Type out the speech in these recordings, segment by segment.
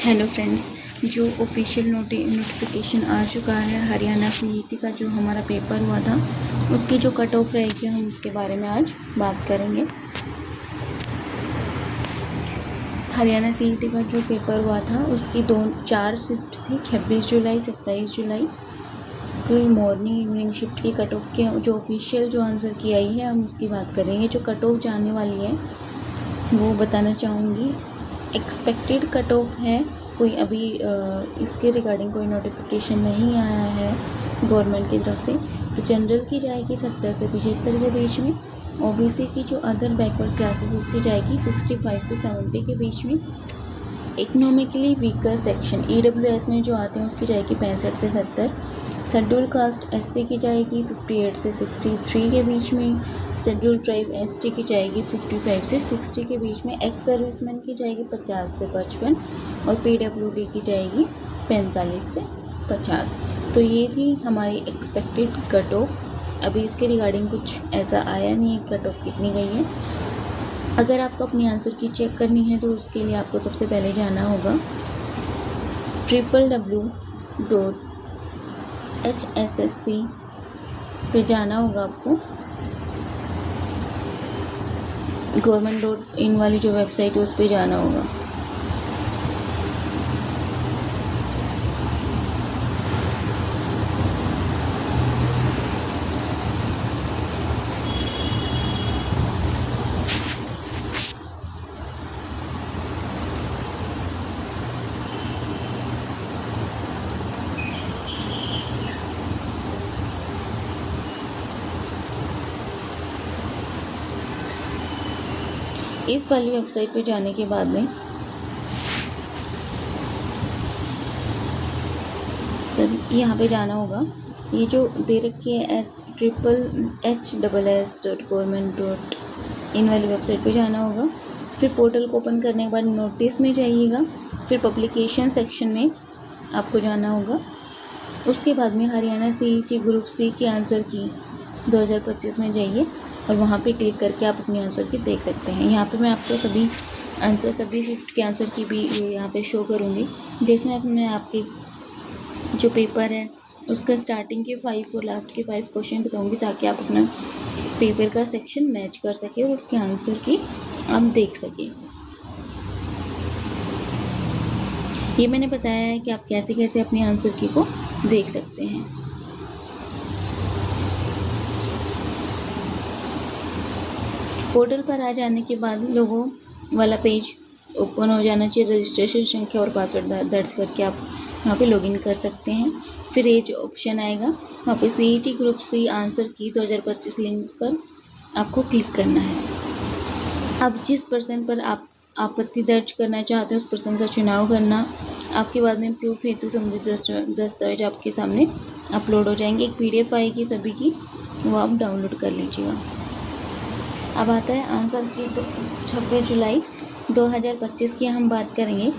Hello friends, जो official notification आ चुका है हरियाणा सीईटी का जो हमारा पेपर हुआ था उसकी जो कट ऑफ रहेगी हम उसके बारे में आज बात करेंगे। हरियाणा सीईटी का जो पेपर हुआ था उसकी 4 शिफ्ट थी, 26 जुलाई 27 जुलाई की मॉर्निंग इवनिंग शिफ्ट की कट ऑफ की जो ऑफिशियल जो आंसर की आई है हम उसकी बात करेंगे। जो कट ऑफ जाने वाली है वो बताना चाहूँगी। एक्सपेक्टेड कट ऑफ है, कोई अभी इसके रिगार्डिंग कोई नोटिफिकेशन नहीं आया है गवर्नमेंट की तरफ से। तो जनरल की जाएगी 70 से 75 के बीच में, ओबीसी की जो अदर बैकवर्ड क्लासेस उसकी जाएगी 65 से 70 के बीच में। इकोनॉमिकली वीकर सेक्शन ईडब्ल्यूएस में जो आते हैं उसकी जाएगी 65 से 70। शेड्यूल कास्ट एससी की जाएगी 58 से 63 के बीच में। शेड्यूल ट्राइब एसटी की जाएगी 55 से 60 के बीच में। एक्स सर्विसमैन की जाएगी 50 से 55 और पीडब्ल्यूडी की जाएगी 45 से 50। तो ये थी हमारी एक्सपेक्टेड कट ऑफ। अभी इसके रिगार्डिंग कुछ ऐसा आया नहीं है कट ऑफ कितनी गई है। अगर आपको अपनी आंसर की चेक करनी है तो उसके लिए आपको सबसे पहले जाना होगा www.hssc पे जाना होगा आपको। government.in वाली जो वेबसाइट है उस पर जाना होगा। इस वाली वेबसाइट पे जाने के बाद में सर यहाँ पे जाना होगा। ये जो दे रखी है hsss.government.in वाली वेबसाइट पे जाना होगा। फिर पोर्टल को ओपन करने के बाद नोटिस में जाइएगा, फिर पब्लिकेशन सेक्शन में आपको जाना होगा। उसके बाद में हरियाणा सीईटी ग्रुप सी की आंसर की 2025 में जाइए और वहाँ पे क्लिक करके आप अपनी आंसर की देख सकते हैं। यहाँ पे मैं आपको सभी शिफ्ट के आंसर की भी यहाँ पे शो करूँगी, जिसमें मैं आपके जो पेपर है उसका स्टार्टिंग के 5 और लास्ट के 5 क्वेश्चन बताऊँगी ताकि आप अपना पेपर का सेक्शन मैच कर सके और उसके आंसर की आप देख सकें। ये मैंने बताया है कि आप कैसे कैसे अपने आंसर की को देख सकते हैं। पोर्टल पर आ जाने के बाद लोगों वाला पेज ओपन हो जाना चाहिए। रजिस्ट्रेशन संख्या और पासवर्ड दर्ज करके आप वहाँ पे लॉगिन कर सकते हैं। फिर ये जो ऑप्शन आएगा वहाँ पे सीईटी ग्रुप सी आंसर की 2025 लिंक पर आपको क्लिक करना है। अब जिस पर्सन पर आप आपत्ति दर्ज करना चाहते हैं उस पर्सन का चुनाव करना। आपके बाद में प्रूफ हेतु संबंधित दस्तावेज आपके सामने अपलोड हो जाएंगे। एक PDF आएगी सभी की, वो आप डाउनलोड कर लीजिएगा। अब आता है आंसर की 26 जुलाई 2025 की हम बात करेंगे।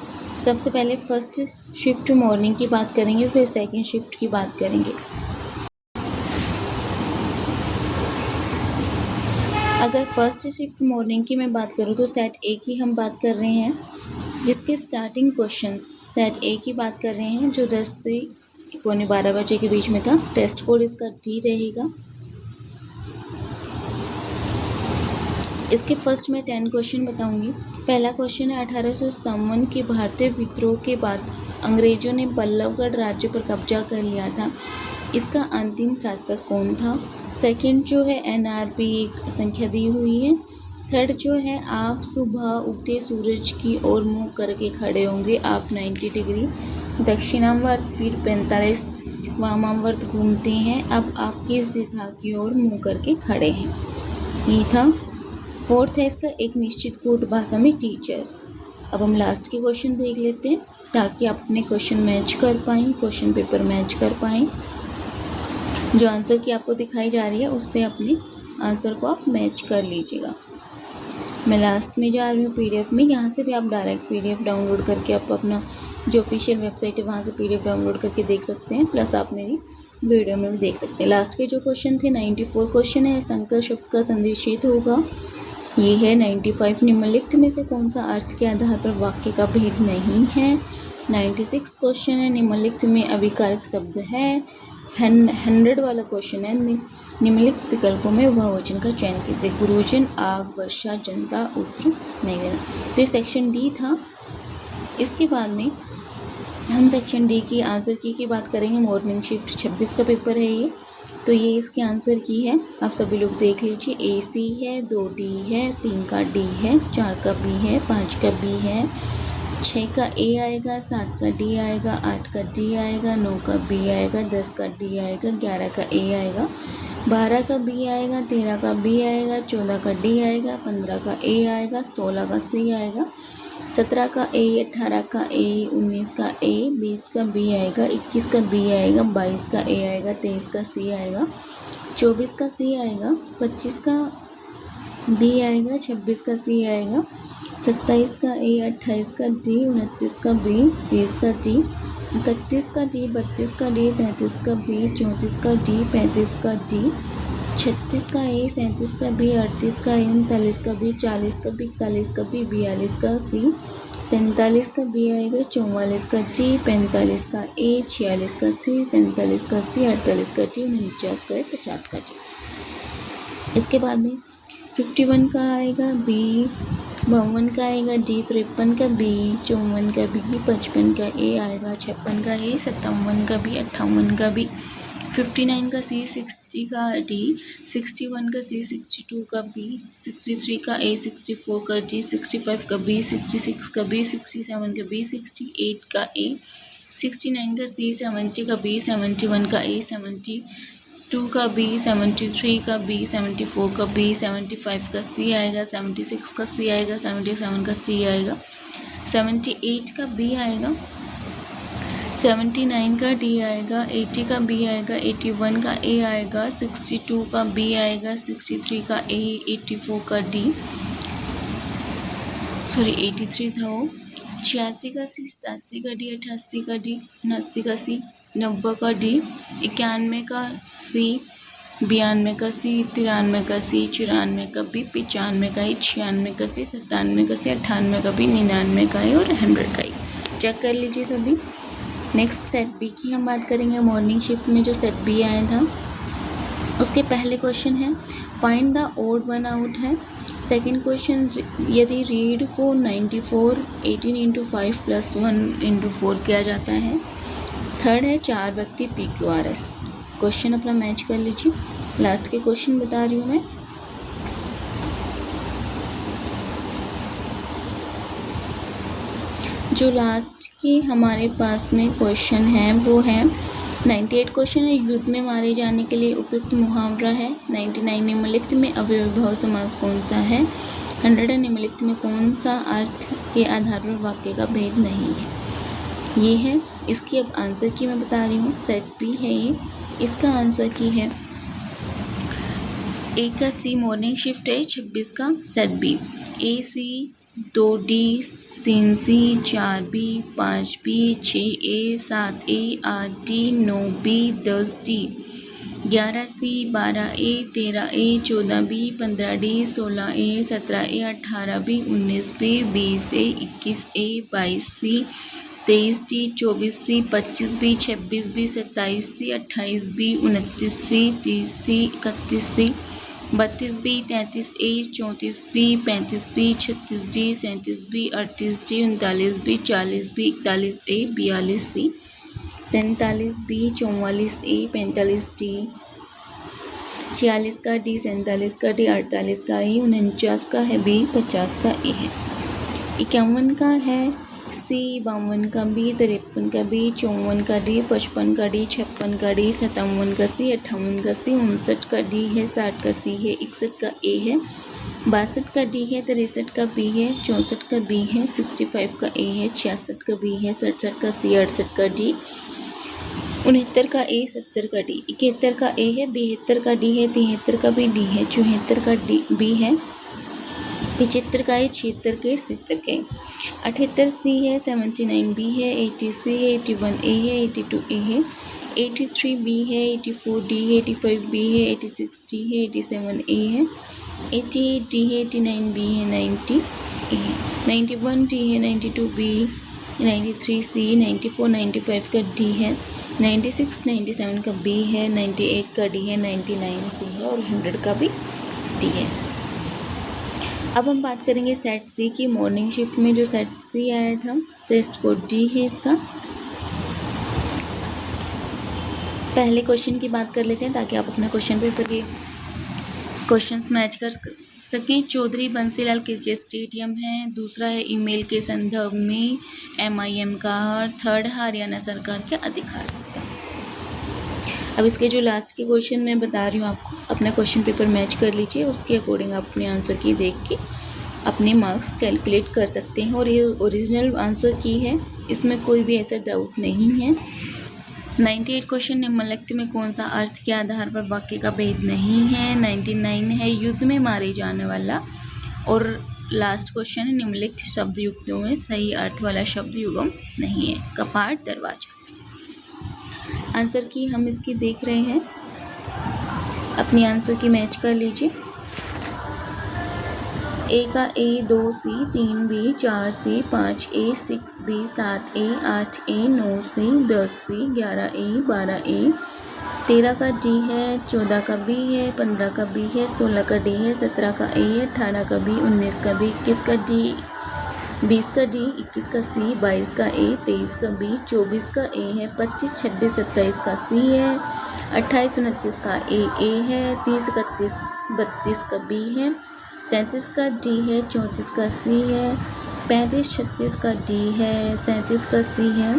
सबसे पहले फर्स्ट शिफ्ट मॉर्निंग की बात करेंगे, फिर सेकंड शिफ्ट की बात करेंगे। अगर फर्स्ट शिफ्ट मॉर्निंग की मैं बात करूँ तो सेट ए की हम बात कर रहे हैं, जिसके स्टार्टिंग क्वेश्चंस सेट ए की बात कर रहे हैं जो 10 से पौने 12 बजे के बीच में था। टेस्ट कोड इसका D रहेगा। इसके फर्स्ट में 10 क्वेश्चन बताऊंगी। पहला क्वेश्चन है 1857 के भारतीय विद्रोह के बाद अंग्रेजों ने बल्लभगढ़ राज्य पर कब्जा कर लिया था, इसका अंतिम शासक कौन था। सेकंड जो है NRP एक संख्या दी हुई है। थर्ड जो है आप सुबह उगते सूरज की ओर मुंह करके खड़े होंगे, आप 90 डिग्री दक्षिणावर्त फिर 45 वामावर्त घूमते हैं, अब आप किस दिशा की ओर मुंह करके खड़े हैं। ये था। फोर्थ है इसका एक निश्चित कोड भाषा में टीचर। अब हम लास्ट के क्वेश्चन देख लेते हैं ताकि आप अपने क्वेश्चन मैच कर पाएँ, क्वेश्चन पेपर मैच कर पाएँ। जो आंसर की आपको दिखाई जा रही है उससे अपने आंसर को आप मैच कर लीजिएगा। मैं लास्ट में जा रही हूँ PDF में, यहाँ से भी आप डायरेक्ट PDF डाउनलोड करके आप अपना जो ऑफिशियल वेबसाइट है वहाँ से PDF डाउनलोड करके देख सकते हैं, प्लस आप मेरी वीडियो में भी देख सकते हैं। लास्ट के जो क्वेश्चन थे 94 क्वेश्चन है। संकर शब्द का संदिग्ध होगा, ये है 95। निम्नलिखित में से कौन सा अर्थ के आधार पर वाक्य का भेद नहीं है। 96 क्वेश्चन है, निम्नलिखित में अभिकारक शब्द है। 100 वाला क्वेश्चन है, निम्नलिखित विकल्पों में बहुवचन का चयन कीजिए। गुरुजन, आग, वर्षा, जनता, उत्तर नहीं देना। तो ये सेक्शन डी था। इसके बाद में हम सेक्शन डी की आंसर की बात करेंगे। मॉर्निंग शिफ्ट 26 का पेपर है ये। तो ये इसके आंसर की है, आप सभी लोग देख लीजिए। ए सी है, 2 डी है, 3 का डी है, 4 का बी है, 5 का बी है, 6 का ए आएगा, 7 का डी आएगा, 8 का डी आएगा, 9 का बी आएगा, 10 का डी आएगा, 11 का ए आएगा, 12 का बी आएगा, 13 का बी आएगा, 14 का डी आएगा, 15 का ए आएगा, 16 का सी आएगा, 17 का ए, 18 का ए, 19 का ए, 20 का बी आएगा, 21 का बी आएगा, 22 का ए आएगा, 23 का सी आएगा, 24 का सी आएगा, 25 का बी आएगा, 26 का सी आएगा, 27 का ए, 28 का डी, 29 का बी, 30 का डी, 31 का डी, 32 का डी, 33 का बी, 34 का डी, 35 का डी, 36 का ए, 37 का बी, 38 का ए, 39 का बी, 40 का बी, 41 का बी, 42 का सी, 43 का बी आएगा, 44 का डी, 45 का ए, 46 का सी, 47 का सी, 48 का डी, 49 का ए, 50 का डी। इसके बाद में 51 का आएगा बी, 52 का आएगा डी, 53 का बी, 54 का बी, 55 का ए आएगा, 56 का ए, 57 का बी, 58 का बी, 59 का सी, 60 का डी, 61 का सी, 62 का बी, 63 का ए, 64 का डी, 65 का बी, 66 का बी, 67 का बी, 68 का ए, 69 का सी, 70 का बी, 71 का ए, 72 का बी, 73 का बी, 74 का बी, 75 का सी आएगा, 76 का सी आएगा, 77 का सी आएगा, 78 का बी आएगा, 79 का डी आएगा, 80 का बी आएगा, 81 का ए आएगा, 62 का बी आएगा, 63 का ए, 84 का डी, 83 था वो, 86 का सी, 87 का डी, 88 का डी, 79 का सी, 90 का डी, 91 का सी, 92 का सी, 93 का सी, 94 का बी, 95 का ई, 96 का सी, 97 का सी, 98 का बी, 99 का ई और 100 का ई। चेक कर लीजिए सभी। नेक्स्ट सेट बी की हम बात करेंगे। मॉर्निंग शिफ्ट में जो सेट बी आया था उसके पहले क्वेश्चन है find the odd one out है। सेकेंड क्वेश्चन यदि रीड को 94 18 इंटू 5 प्लस 1 इंटू 4 किया जाता है। थर्ड है 4 व्यक्ति P Q R S. Question अपना मैच कर लीजिए। लास्ट के क्वेश्चन बता रही हूँ मैं। जो लास्ट की हमारे पास में क्वेश्चन है वो है 98 क्वेश्चन है युद्ध में मारे जाने के लिए उपयुक्त मुहावरा है। 99 निम्नलिखित में अव्ययभाव समास कौन सा है। 100 निम्नलिखित में कौन सा अर्थ के आधार पर वाक्य का भेद नहीं है। ये है इसकी अब आंसर की मैं बता रही हूँ। सेट बी है ये। इसका आंसर की है 1 का सी मॉर्निंग शिफ्ट है 26 का set B. A C 2 D 3 C 4 B 5 B 6 A 7 A 8 D 9 B 10 D 11 C 12 A 13 A 14 B 15 D 16 A 17 A 18 B 19 B 20 A 21 A 22 C 23 D 24 C 25 B 26 B 27 C 28 B 29 C 30 C 31 C 32 B 33 A 34 B 35 B 36 D 37 B 38 D 39 B 40 B 41 A 42 C 43 B 44 A 45 D 46 का D 47 का D 48 का ए 49 का है B 50 का ए है। 51 का है सी 52 का बी 53 का बी 54 का डी 55 का डी 56 का डी 57 का सी 58 का सी 59 का डी है 60 का सी है 61 का ए है 62 का डी है 63 का बी है 64 का बी है 65 का ए है 66 का बी है 67 का सी 68 का डी 69 का ए 70 का डी 71 का ए है 72 का डी है 73 का भी डी है 74 का डी बी है 75 का है 76 के 70 के 78 सी है 79 बी है 80 सी है 81 ए है 82 ए है 83 बी है 84 डी है 85 बी है 86 डी है 87 ए है 88 डी है 89 बी है 90 ए है 91 डी है 92 बी 93 सी, 94 95 का डी है, 96 97 का बी है, 98 का डी है, 99 सी है और 100 का भी डी है। अब हम बात करेंगे सेट सी की। मॉर्निंग शिफ्ट में जो सेट सी आया था, टेस्ट कोड डी है इसका। पहले क्वेश्चन की बात कर लेते हैं ताकि आप अपना क्वेश्चन पेपर के क्वेश्चंस मैच कर सकें। चौधरी बंसीलाल क्रिकेट स्टेडियम है। दूसरा है ईमेल के संदर्भ में MIM का। थर्ड हरियाणा सरकार के अधिकार होता। अब इसके जो लास्ट के क्वेश्चन मैं बता रही हूँ आपको, अपना क्वेश्चन पेपर मैच कर लीजिए, उसके अकॉर्डिंग आप अपने आंसर की देख के अपने मार्क्स कैलकुलेट कर सकते हैं। और ये ओरिजिनल आंसर की है, इसमें कोई भी ऐसा डाउट नहीं है। 98 क्वेश्चन निम्नलिखित में कौन सा अर्थ के आधार पर वाक्य का भेद नहीं है। 99 है युद्ध में मारे जाने वाला। और लास्ट क्वेश्चन है निम्नलिखित शब्द युक्तों में सही अर्थ वाला शब्द युग्म नहीं है। कपाट, दरवाजा। आंसर की हम इसकी देख रहे हैं, अपनी आंसर की मैच कर लीजिए। ए का ए, 2 सी, 3 बी, 4 सी, 5 ए, 6 बी, 7 ए, 8 ए, 9 सी, 10 सी, 11 ए, 12 ए, 13 का डी है, 14 का बी है, 15 का बी है, 16 का डी है, 17 का ए है, 18 का बी, 19 का बी, 21 का डी, 20 का डी, 21 का सी, 22 का ए, 23 का बी, 24 का ए है, 25, 26, 27 का सी है, 28, 29 का ए है, 30, 31, 32 का बी है, 33 का डी है, 34 का सी है, 35, 36 का डी है, 37 का सी है,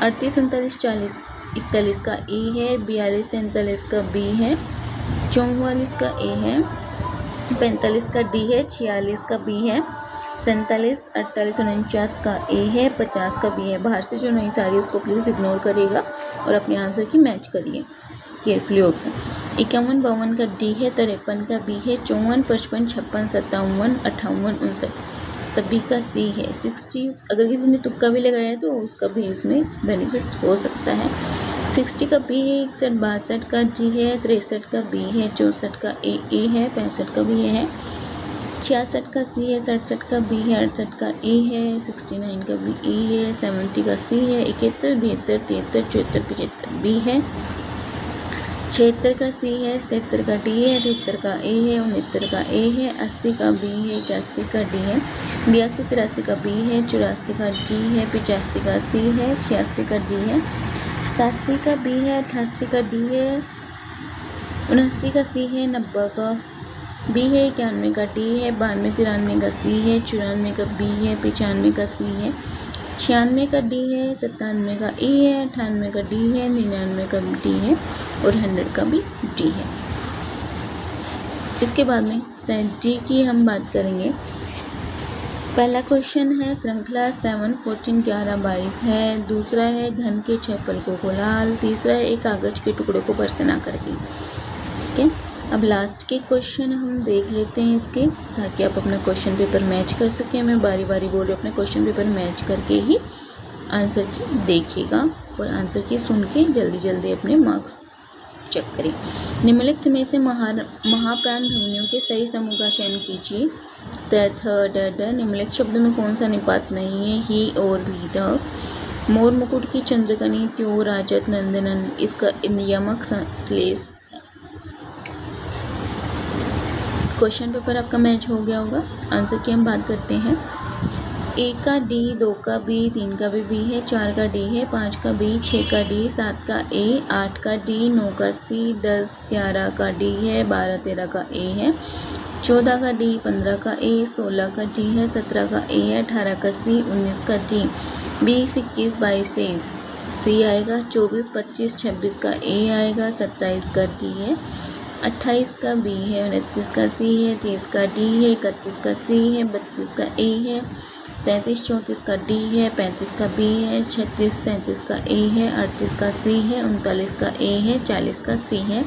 38, 39, 40, 41 का ए है, 42, 43 का बी है, 44 का ए है, 45 का डी है, 46 का बी है, 47, 48, 49 का ए है, 50 का बी है। बाहर से जो नहीं सारी उसको प्लीज़ इग्नोर करिएगा और अपने आंसर की मैच करिए केयरफुली होकर। 51, 52 का डी है, 53 का बी है, 54, 55, 56, 57, 58, 59 सभी का सी है। 60 अगर किसी ने तुक्का भी लगाया है तो उसका भी इसमें बेनिफिट हो सकता है। 60 का बी है, 61, 62 का डी है, 63 का बी है, 64 का ए है, 65 का बी है, 66 का सी है, 67 का बी है, 68 का ए है, 69 का बी ए है, 70 का सी है, 71, 72, 73, 74, 75 बी है, 76 का सी है, 77 का डी है, 73 का ए है, 69 का ए है, 80 का बी है, 81 का डी है, 82, 83 का बी है, 84 का डी है, 85 का सी है, 86 का डी है, 87 का बी है, 88 का डी है, 79 का सी है, 90 का बी है, 91 का डी है, 92, 93 का सी है, 94 का बी है, 95 का सी है, 96 का डी है, 97 का ए है, 98 का डी है, 99 का डी है और 100 का भी डी है। इसके बाद में सेट डी की हम बात करेंगे। पहला क्वेश्चन है श्रृंखला 7, 14, 11, 22 है। दूसरा है घन के 6 फलकों को लाल। तीसरा है एक कागज के टुकड़े को बरसना करके। ठीक है, अब लास्ट के क्वेश्चन हम देख लेते हैं इसके, ताकि आप अपना क्वेश्चन पेपर मैच कर सकें। मैं बारी बारी बोल रही हूँ, अपने क्वेश्चन पेपर मैच करके ही आंसर की देखिएगा और आंसर की सुन के जल्दी जल्दी अपने मार्क्स चेक करें। निम्नलिखित में से महाप्राण ध्वनियों के सही समूह का चयन कीजिए। त, थ, ड, ड। निम्नलिखित शब्द में कौन सा निपात नहीं है? ही और भी, द। मोर मुकुट की चंद्रकनी, त्यो, राजत, नंदनन इसका नियामक श्लेष। क्वेश्चन पेपर आपका मैच हो गया होगा। आंसर की हम बात करते हैं। 1 का डी, 2 का बी, 3 का भी बी है, 4 का डी है, 5 का बी, 6 का डी, 7 का ए, 8 का डी, 9 का सी, 10, 11 का डी है, 12, 13 का ए है, 14 का डी, 15 का ए, 16 का डी है, 17 का ए है, 18 का सी, 19 का डी, 20, 21, 22, 23 सी आएगा, 24, 25, 26 का ए आएगा, 27 का डी है, 28 का बी है, 29 का सी है, 30 का डी है, 31 का सी है, 32 का ए है, 33, 34 का डी है, 35 का बी है, 36, 37 का ए है, 38 का सी है, 39 का ए है, 40 का सी है,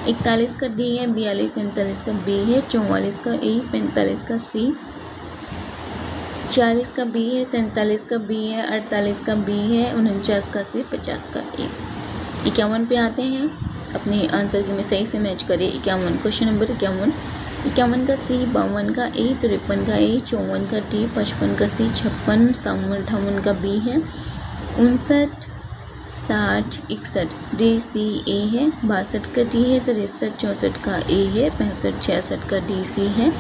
41 का डी है, 42, 43 का बी है, 44 का ए, 45 का सी, 46 का बी है, 47 का बी है, 48 का बी है, 49 का सी, 50 का ए। 51 पे आते हैं। अपने आंसर की में सही से मैच करें। 51 क्वेश्चन नंबर 51। 51 का सी, 52 का ए, 53 का ए, 54 का टी, 55 का सी, 56, 57, 58 का बी है, 59, 60, 61 डी सी ए है, 62 का डी है, 63, 64 का ए है, 65, 66 का डी सी है,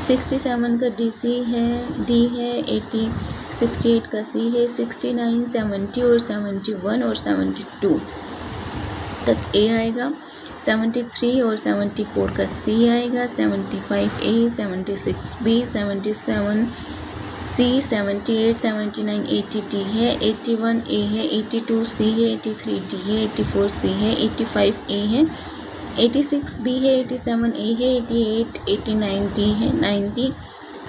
67 का डी सी है, डी है, 80, 68 का सी है, 69, 70 और 71 और 72 तक ए आएगा, 73 और 74 का सी आएगा, 75 ए, 76 बी, 77 सी, 78, 79, 80 टी है, 81 ए है, 82 सी है, 83 डी है, 84 सी है, 85 ए है, 86 बी है, 87 ए है, 88, 89 डी है, 90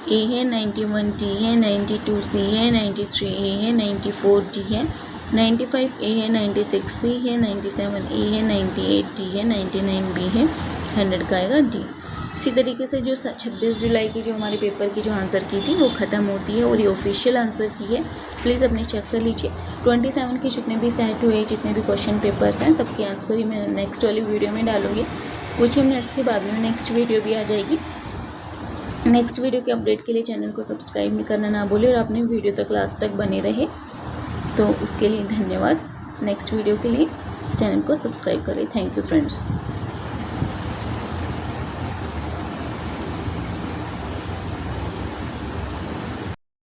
ए है, 91 डी है, 92 सी है, 93 ए है, 94 डी है, 95 ए है, 96 सी है, 97 ए है, 98 डी है, 99 बी है, 100 का आएगा डी। इसी तरीके से जो 26 जुलाई की जो हमारे पेपर की जो आंसर की थी वो ख़त्म होती है और ये ऑफिशियल आंसर की है, प्लीज़ अपने चेक कर लीजिए। 27 के जितने भी सेट हुए, जितने भी क्वेश्चन पेपर्स हैं, सबकी आंसर ही मैं नेक्स्ट वाली वीडियो में डालूँगी। कुछ ही मिनट्स के बाद में नेक्स्ट वीडियो भी आ जाएगी। नेक्स्ट वीडियो के अपडेट के लिए चैनल को सब्सक्राइब भी करना ना भूलें और अपने वीडियो तक लास्ट तक बने रहे, तो उसके लिए धन्यवाद। नेक्स्ट वीडियो के लिए चैनल को सब्सक्राइब करें। Thank you friends.